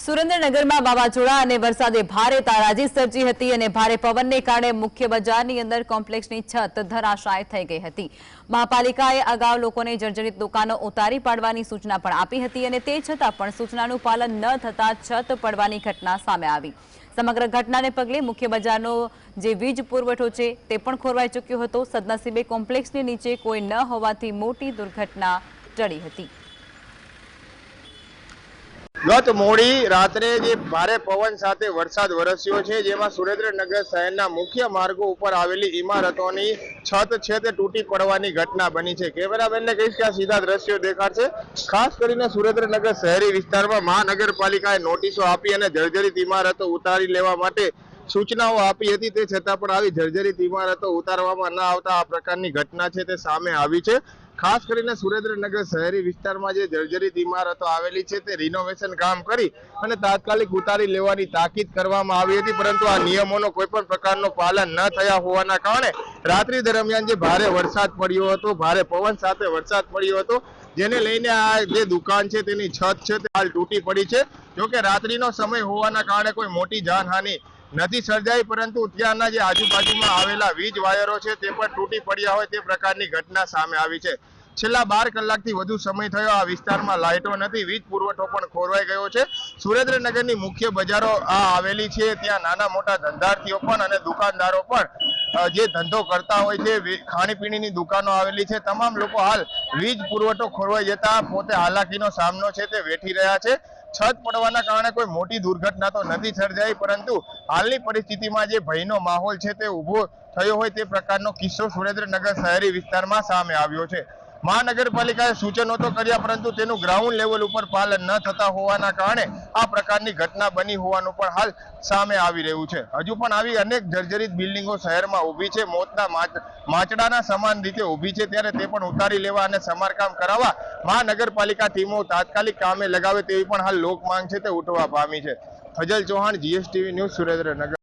સુરેન્દ્રનગરમાં વાવાઝોડા અને વરસાદે ભારે તારાજી સર્જી હતી અને ભારે પવનને કારણે મુખ્ય બજારની અંદર કોમ્પ્લેક્સની છત ધરાશાય થઈ ગઈ હતી। મહાપાલિકાએ અગાઉ લોકોને જર્જરિત દુકાનો ઉતારી પાડવાની સૂચના પણ આપી હતી અને તે છતાં પણ સૂચનાનું પાલન ન થતા છત પડવાની ઘટના સામે આવી। સમગ્ર ઘટનાને પગલે મુખ્ય બજારનો જે વીજ પુરવઠો છે તે પણ ખોરવાઈ ચૂક્યો હતો। સદનસીબે કોમ્પ્લેક્સની નીચે કોઈ ન હોવાથી મોટી દુર્ઘટના ટળી હતી। गत मोड़ी रात्रे जे भारे पवन साथे वरसाद वरस्यो छे, जेमां सुरेन्द्रनगर शहेरना मुख्य मार्गो उपर आवेली इमारतोनी छत छे ते तूटी पड़वानी घटना बनी छे। कैमरामेनने कहीश के आ सीधा दृश्यो देखाडशे। खास करीने सुरेन्द्रनगर शहेरी विस्तारमां महानगरपालिकाए नोटिसो आपी अने जर्जरित इमारतो उतारी लेवा माटे सूचनाओ आपी हती, ते छतां पण आवी जर्जरित इमारतो उतारवामां न आवता आ प्रकारनी घटना छे ते सामे आवी छे। खास करीने सुरेन्द्रनगर शहेरी विस्तारमां जे जर्जरित इमारतो आवेली छे ते रिनोवेशन काम करी अने तात्कालिक उतारी लेवानी ताकीद करवामां आवी हती, परंतु आ नियमोनो कोईपण प्रकारनो पालन न थया होवाना कारणे रात्रि दरमियान जे भारे वरसाद पड्यो हतो, भारे पवन साथे वरसाद पड्यो हतो, जेने लईने आ जे दुकान छे तेनी छत छे ते हाल तूटी पड़ी छे। जो के रात्रिनो समय होवाना कारणे कोई मोटी जानहानि નથી સર્જાઈ, પરંતુ ત્યાંના જે આજુબાજુમાં આવેલા વીજ વાયરો છે તે પણ તૂટી પડ્યા હોય તે પ્રકારની ઘટના સામે આવી છે। છેલ્લા 12 કલાકથી વધુ સમય થયો આ વિસ્તારમાં લાઇટો નથી, વીજ પુરવઠો પણ ખોરવાઈ ગયો છે। સુરેન્દ્રનગરની મુખ્ય બજારો આ આવેલી છે, ત્યાં નાના મોટા ધંધાર્થીઓ પણ અને દુકાનદારો પણ જે ધંધો કરતા હોય છે, ખાણીપીણીની દુકાનો આવેલી છે, તમામ લોકો હાલ વીજ પુરવઠો ખોરવાઈ જતા પોતે હાલાકીનો સામનો છે તે વેઠી રહ્યા છે। छत पड़वाना कारणे कोई मोटी दुर्घटना तो नहीं सर्जाई, परंतु हालनी परिस्थितिमां जे भयनो माहोल छे ते उभो थयो होय ते प्रकारनो किस्सो सुरेन्द्रनगर शहेरी विस्तारमां सामे आव्यो छे। महानगरपालिकाए सूचनो तो कर्या, परंतु तेनुं ग्राउंड लेवल उपर पालन न थता होवाना कारणे आ प्रकारनी घटना बनी होवानुं पण हाल सामे आवी रह्युं छे। हजू पण आवी अनेक जर्जरित बिल्डिंगो शहेरमां ऊभी छे, मोतना माचडाना समान रीते ऊभी छे, त्यारे ते पण उतारी लेवा अने समारकाम करावा महानगरपालिका टीमो तात्कालिक कामे लगावे तेवी पण हाल लोक मांग छे ते उठवा पामी छे। फजल चौहान, GSTV न्यूज, सुरेन्द्रनगर।